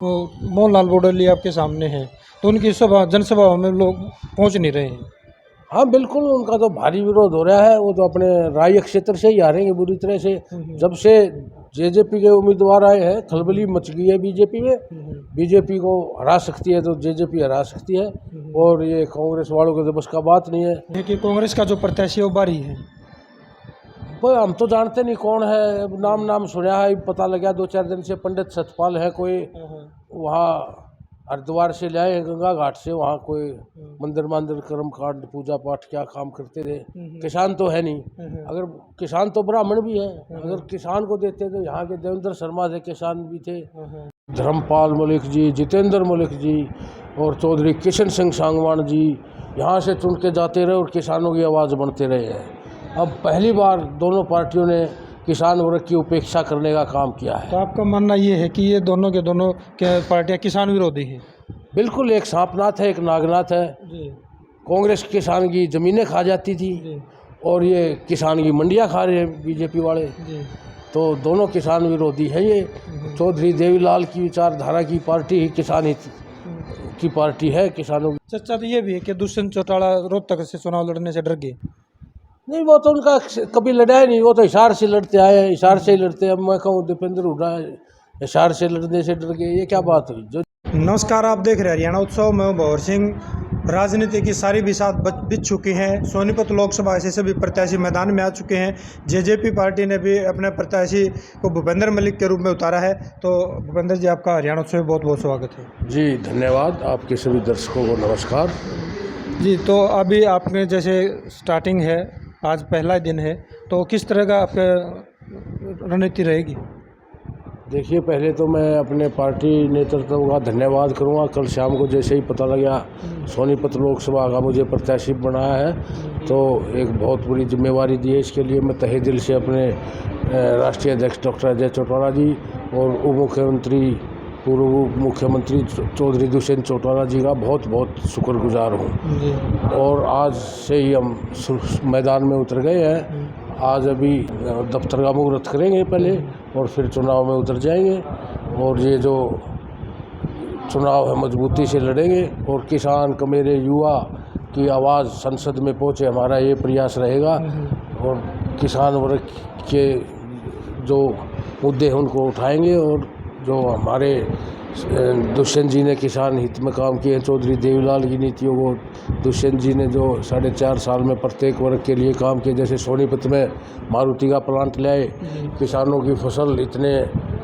वो मोहनलाल बोडली आपके सामने हैं, तो उनकी सभा जनसभाओं में लोग पहुंच नहीं रहे हैं। हाँ बिल्कुल, उनका तो भारी विरोध हो रहा है। वो तो अपने राय क्षेत्र से ही हारेंगे बुरी तरह से। जब से जेजेपी के उम्मीदवार आए हैं खलबली मच गई है बीजेपी में। बीजेपी को हरा सकती है तो जेजेपी हरा सकती है, और ये कांग्रेस वालों के तो बस का बात नहीं है। कि कांग्रेस का जो प्रत्याशी है वो बारी है। भाई हम तो जानते नहीं कौन है, अब नाम नाम सुना है, पता लगा 2-4 दिन से पंडित सतपाल है कोई, वहाँ हरिद्वार से लाए हैं गंगा घाट से, वहाँ कोई मंदिर कर्म कांड पूजा पाठ क्या काम करते थे। किसान तो है नहीं, अगर किसान तो ब्राह्मण भी है, अगर किसान को देते तो यहाँ के देवेंद्र शर्मा थे, किसान भी थे, धर्मपाल मलिक जी, जितेंद्र मलिक जी और चौधरी किशन सिंह सांगवान जी यहाँ से चुन के जाते रहे और किसानों की आवाज़ बनते रहे हैं। अब पहली बार दोनों पार्टियों ने किसान वर्ग की उपेक्षा करने का काम किया है। तो आपका मानना ये है कि ये दोनों के दोनों पार्टियां किसान विरोधी हैं? बिल्कुल, एक सांपनाथ है, एक नागनाथ है। कांग्रेस किसान की ज़मीनें खा जाती थी और ये किसान की मंडियां खा रहे हैं बीजेपी वाले। तो दोनों किसान विरोधी हैं। ये चौधरी देवीलाल की विचारधारा की पार्टी ही किसान हित की पार्टी है, किसानों की। चर्चा तो ये भी है कि दुष्यंत चौटाला रोहतक से चुनाव लड़ने से डर गए। नहीं, वो तो उनका कभी लड़ा ही नहीं, वो तो हिसार से लड़ते आए हैं, हिसार से ही लड़ते हैं। अब मैं कहूँ दीपेंद्र हुड्डा हिसार से लड़ने से डर गए, ये क्या बात हुई? जो नमस्कार, आप देख रहे हैं हरियाणा उत्सव। मैं भंवर सिंह। राजनीति की सारी बिसात बीत चुकी हैं। सोनीपत लोकसभा से सभी प्रत्याशी मैदान में आ चुके हैं। जेजेपी पार्टी ने भी अपने प्रत्याशी को भूपेंद्र मलिक के रूप में उतारा है। तो भूपेंद्र जी, आपका हरियाणा उत्सव में बहुत बहुत स्वागत है। जी धन्यवाद, आपके सभी दर्शकों को नमस्कार। जी, तो अभी आपने जैसे स्टार्टिंग है, आज पहला दिन है, तो किस तरह का आपका रणनीति रहेगी? देखिए, पहले तो मैं अपने पार्टी नेतृत्व का धन्यवाद करूंगा। कल शाम को जैसे ही पता लगा सोनीपत लोकसभा का मुझे प्रत्याशी बनाया है, तो एक बहुत बड़ी जिम्मेवारी दी है। इसके लिए मैं तहे दिल से अपने राष्ट्रीय अध्यक्ष डॉक्टर अजय चौटाला जी और उप मुख्यमंत्री पूर्व मुख्यमंत्री चौधरी दुष्यंत चौटाला जी का बहुत बहुत शुक्रगुजार हूँ। और आज से ही हम मैदान में उतर गए हैं। आज अभी दफ्तर का मुहूर्त करेंगे पहले और फिर चुनाव में उतर जाएंगे, और ये जो चुनाव है मजबूती से लड़ेंगे और किसान कमेरे युवा की आवाज़ संसद में पहुँचे, हमारा ये प्रयास रहेगा। और किसान वर्ग के जो मुद्दे हैं उनको उठाएंगे, और जो हमारे दुष्यंत जी ने किसान हित में काम किए हैं, चौधरी देवीलाल की नीतियों को, दुष्यंत जी ने जो 4.5 साल में प्रत्येक वर्ग के लिए काम किए, जैसे सोनीपत में मारुति का प्लांट लाए, किसानों की फसल इतने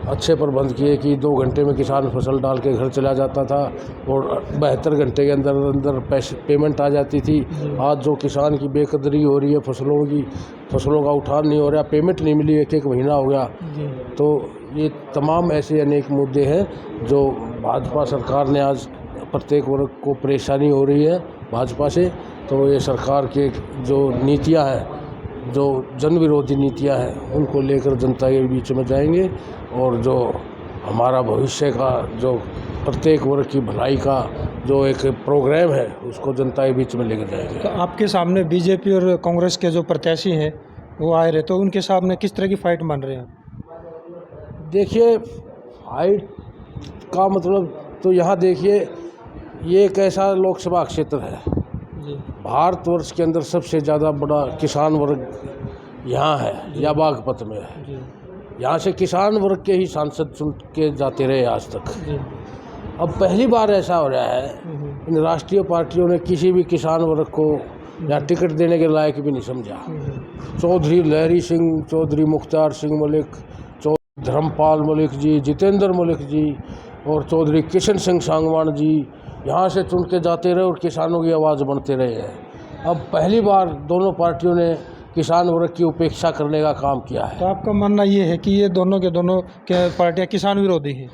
अच्छे प्रबंध किए कि 2 घंटे में किसान फसल डाल के घर चला जाता था और 72 घंटे के अंदर अंदर पेमेंट आ जाती थी। आज जो किसान की बेकदरी हो रही है, फसलों का उठान नहीं हो रहा, पेमेंट नहीं मिली, 1 महीना हो गया। तो ये तमाम ऐसे अनेक मुद्दे हैं जो भाजपा सरकार ने आज प्रत्येक वर्ग को परेशानी हो रही है भाजपा से। तो ये सरकार की जो नीतियां हैं, जो जन विरोधी नीतियां हैं, उनको लेकर जनता के बीच में जाएंगे, और जो हमारा भविष्य का, जो प्रत्येक वर्ग की भलाई का जो एक प्रोग्राम है, उसको जनता के बीच में लेकर जाएंगे। तो आपके सामने बीजेपी और कांग्रेस के जो प्रत्याशी हैं वो आए रहे, तो उनके सामने किस तरह की फाइट मान रहे हैं? देखिए, फाइट का मतलब तो यहाँ देखिए, ये एक ऐसा लोकसभा क्षेत्र है, भारतवर्ष के अंदर सबसे ज़्यादा बड़ा किसान वर्ग यहाँ है या बागपत में है। यहाँ से किसान वर्ग के ही सांसद चुन के जाते रहे आज तक। अब पहली बार ऐसा हो रहा है, इन राष्ट्रीय पार्टियों ने किसी भी किसान वर्ग को या टिकट देने के लायक भी नहीं समझा। चौधरी लहरी सिंह, चौधरी मुख्तार सिंह मलिक, धर्मपाल मलिक जी, जितेंद्र मलिक जी और चौधरी किशन सिंह सांगवान जी यहाँ से चुन के जाते रहे और किसानों की आवाज़ बनते रहे हैं। अब पहली बार दोनों पार्टियों ने किसान वर्ग की उपेक्षा करने का काम किया है। तो आपका मानना ये है कि ये दोनों के दोनों पार्टियां किसान विरोधी हैं?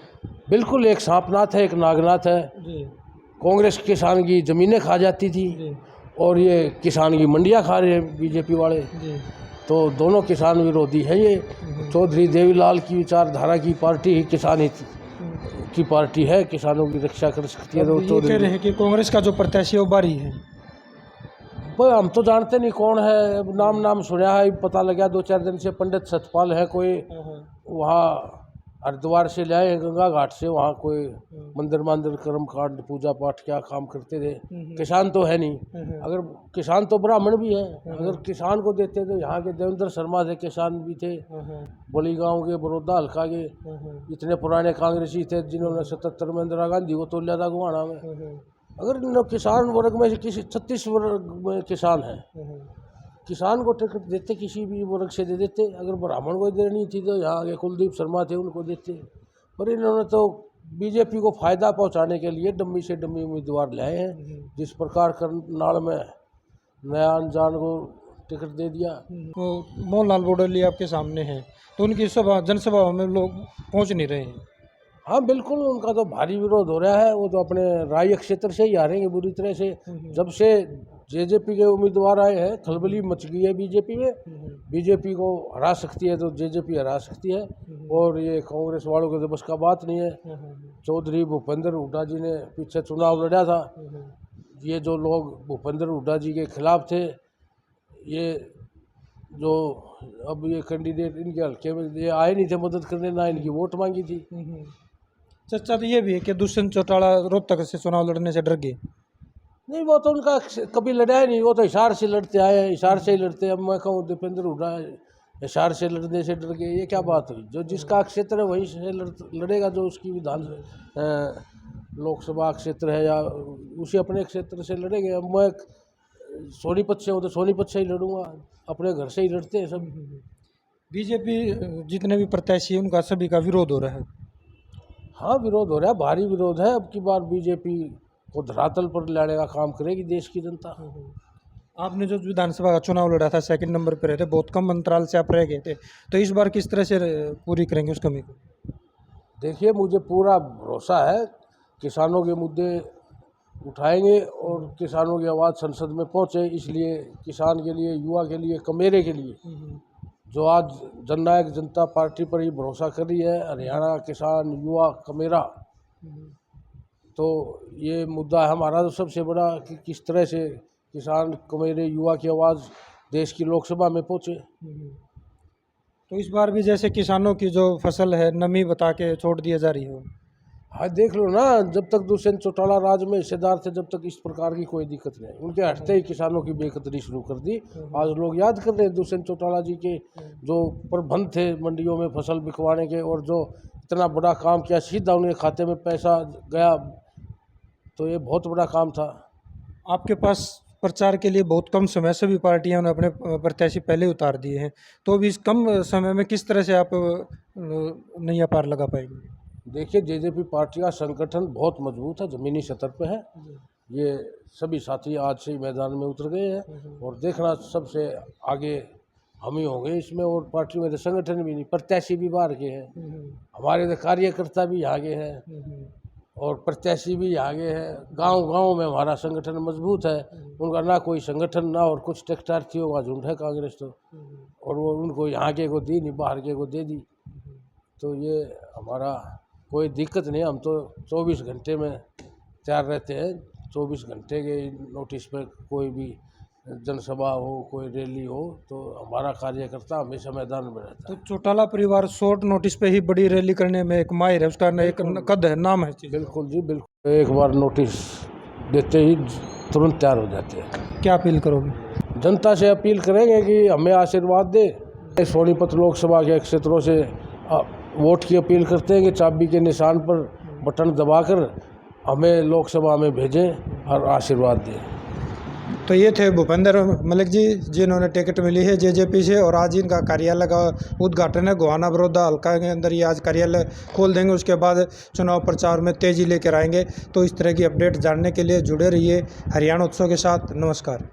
बिल्कुल, एक सांपनाथ है, एक नागनाथ है। कांग्रेस किसान की ज़मीनें खा जाती थी और ये किसान की मंडियां खा रहे हैं बीजेपी वाले। तो दोनों किसान विरोधी हैं। ये चौधरी देवीलाल की विचारधारा की पार्टी ही किसान हित की पार्टी है, किसानों की रक्षा कर सकती है। तो कह रहे हैं कि कांग्रेस का जो प्रत्याशी है वो बारी है। भाई हम तो जानते नहीं कौन है, अब नाम सुना है, पता लगा 2-4 दिन से पंडित सतपाल है कोई, वहाँ हरिद्वार से लाए हैं, गंगा घाट से, वहाँ कोई मंदिर कर्म कांड पूजा पाठ क्या काम करते थे। किसान तो है नहीं, अगर किसान तो ब्राह्मण भी है, अगर किसान को देते तो यहाँ के देवेंद्र शर्मा थे, किसान भी थे, बली गांव के, बड़ौदा हल्का के इतने पुराने कांग्रेसी थे जिन्होंने 77 में इंदिरा गांधी को तोड़ लिया था गुवाना में। अगर इन किसान वर्ग में से किसी 36 वर्ग में किसान है, किसान को टिकट देते, किसी भी वर्ग से दे देते। अगर ब्राह्मण को देनी थी तो यहाँ के कुलदीप शर्मा थे, उनको देते। पर इन्होंने तो बीजेपी को फ़ायदा पहुँचाने के लिए डम्मी से डम्मी उम्मीदवार लाए हैं। जिस प्रकार करनाल में नया अनजान को टिकट दे दिया। वो मोहनलाल बोडली आपके सामने हैं, तो उनकी जनसभा में लोग पहुँच नहीं रहे हैं। हाँ बिल्कुल, उनका तो भारी विरोध हो रहा है। वो तो अपने राय क्षेत्र से ही हारेंगे बुरी तरह से। जब से जेजेपी के उम्मीदवार आए हैं, खलबली मच गई है बीजेपी में। बीजेपी को हरा सकती है तो जेजेपी हरा सकती है, और ये कांग्रेस वालों के तो बस का बात नहीं है। चौधरी भूपेंद्र हुड्डा जी ने पीछे चुनाव लड़ा था। ये जो लोग भूपेंद्र हुड्डा जी के खिलाफ थे, ये जो अब ये कैंडिडेट इनके हल्के में ये आए नहीं थे मदद करने, ना इनकी वोट मांगी थी। चर्चा तो ये भी है कि दुष्यंत चौटाला रोहतक से चुनाव लड़ने से डर गए। नहीं, वो तो उनका कभी लड़ा ही नहीं, वो तो हिसार से लड़ते आए हैं, हिसार से ही लड़ते। अब मैं कहूँ दीपेंद्र हुड्डा हिसार से लड़ने से डर गए, ये क्या बात हुई? जो जिसका क्षेत्र है वहीं से लड़ेगा, जो उसकी विधान लोकसभा क्षेत्र है या उसी अपने क्षेत्र से लड़ेंगे। अब मैं सोनीपत से हूँ तो सोनीपत से ही लड़ूंगा, अपने घर से ही लड़ते हैं सब। बीजेपी जितने भी प्रत्याशी हैं उनका सभी का विरोध हो रहा है। हाँ विरोध हो रहा है, भारी विरोध है। अब की बार बीजेपी को धरातल पर लाने का काम करेगी देश की जनता। आपने जो विधानसभा का चुनाव लड़ा था, सेकंड नंबर पर रहे थे, बहुत कम अंतराल से आप रह गए थे, तो इस बार किस तरह से पूरी करेंगे उस कमी को? देखिए, मुझे पूरा भरोसा है किसानों के मुद्दे उठाएंगे और किसानों की आवाज़ संसद में पहुंचे। इसलिए किसान के लिए, युवा के लिए, कमेरे के लिए जो आज जननायक जनता पार्टी पर ही भरोसा कर रही है, हरियाणा किसान युवा कमेरा, तो ये मुद्दा है हमारा तो सबसे बड़ा कि किस तरह से किसान कमेरे युवा की आवाज़ देश की लोकसभा में पहुंचे। तो इस बार भी जैसे किसानों की जो फसल है नमी बता के छोड़ दिया जा रही है। हाँ देख लो ना, जब तक दुष्यंत चौटाला राज में हिस्सेदार थे जब तक इस प्रकार की कोई दिक्कत नहीं। उनके हटते ही किसानों की बेकदरी शुरू कर दी। आज लोग याद कर रहे हैं दुष्यंत चौटाला जी के जो प्रबंध थे मंडियों में फसल बिकवाने के, और जो इतना बड़ा काम किया, सीधा उनके खाते में पैसा गया, तो ये बहुत बड़ा काम था। आपके पास प्रचार के लिए बहुत कम समय, सभी पार्टियों ने अपने प्रत्याशी पहले उतार दिए हैं, तो भी इस कम समय में किस तरह से आप नैया पार लगा पाएंगे? देखिए, जेजेपी पार्टी का संगठन बहुत मजबूत है, ज़मीनी स्तर पे है। ये सभी साथी आज से ही मैदान में उतर गए हैं, और देखना सबसे आगे हम ही होंगे इसमें। और पार्टी में तो संगठन भी नहीं, प्रत्याशी भी बाहर के हैं, हमारे तो कार्यकर्ता भी यहाँ के हैं और प्रत्याशी भी आगे है। गांव-गांव में हमारा संगठन मजबूत है। उनका ना कोई संगठन ना और कुछ टेक्टार्थियों का झुंड है कांग्रेस तो, और वो उनको यहाँ के को दी नहीं, बाहर के को दे दी। तो ये हमारा कोई दिक्कत नहीं, हम तो 24 घंटे में तैयार रहते हैं। 24 घंटे के नोटिस पर कोई भी जनसभा हो, कोई रैली हो, तो हमारा कार्यकर्ता हमेशा मैदान में रहता है। तो चौटाला परिवार शॉर्ट नोटिस पे ही बड़ी रैली करने में एक माहिर है, उसका एक कद है, नाम है। बिल्कुल जी बिल्कुल, एक बार नोटिस देते ही तुरंत तैयार हो जाते हैं। क्या अपील करोगे? जनता से अपील करेंगे कि हमें आशीर्वाद दे। सोनीपत लोकसभा के क्षेत्रों से वोट की अपील करते हैं कि चाबी के निशान पर बटन दबाकर हमें लोकसभा में भेजें और आशीर्वाद दें। तो ये थे भूपेंद्र मलिक जी, जिन्होंने टिकट मिली है जेजेपी से, और आज इनका कार्यालय का उद्घाटन है। गोहाना बड़ौदा हल्का के अंदर ये आज कार्यालय खोल देंगे। उसके बाद चुनाव प्रचार में तेज़ी लेकर आएंगे। तो इस तरह की अपडेट जानने के लिए जुड़े रहिए हरियाणा उत्सव के साथ। नमस्कार।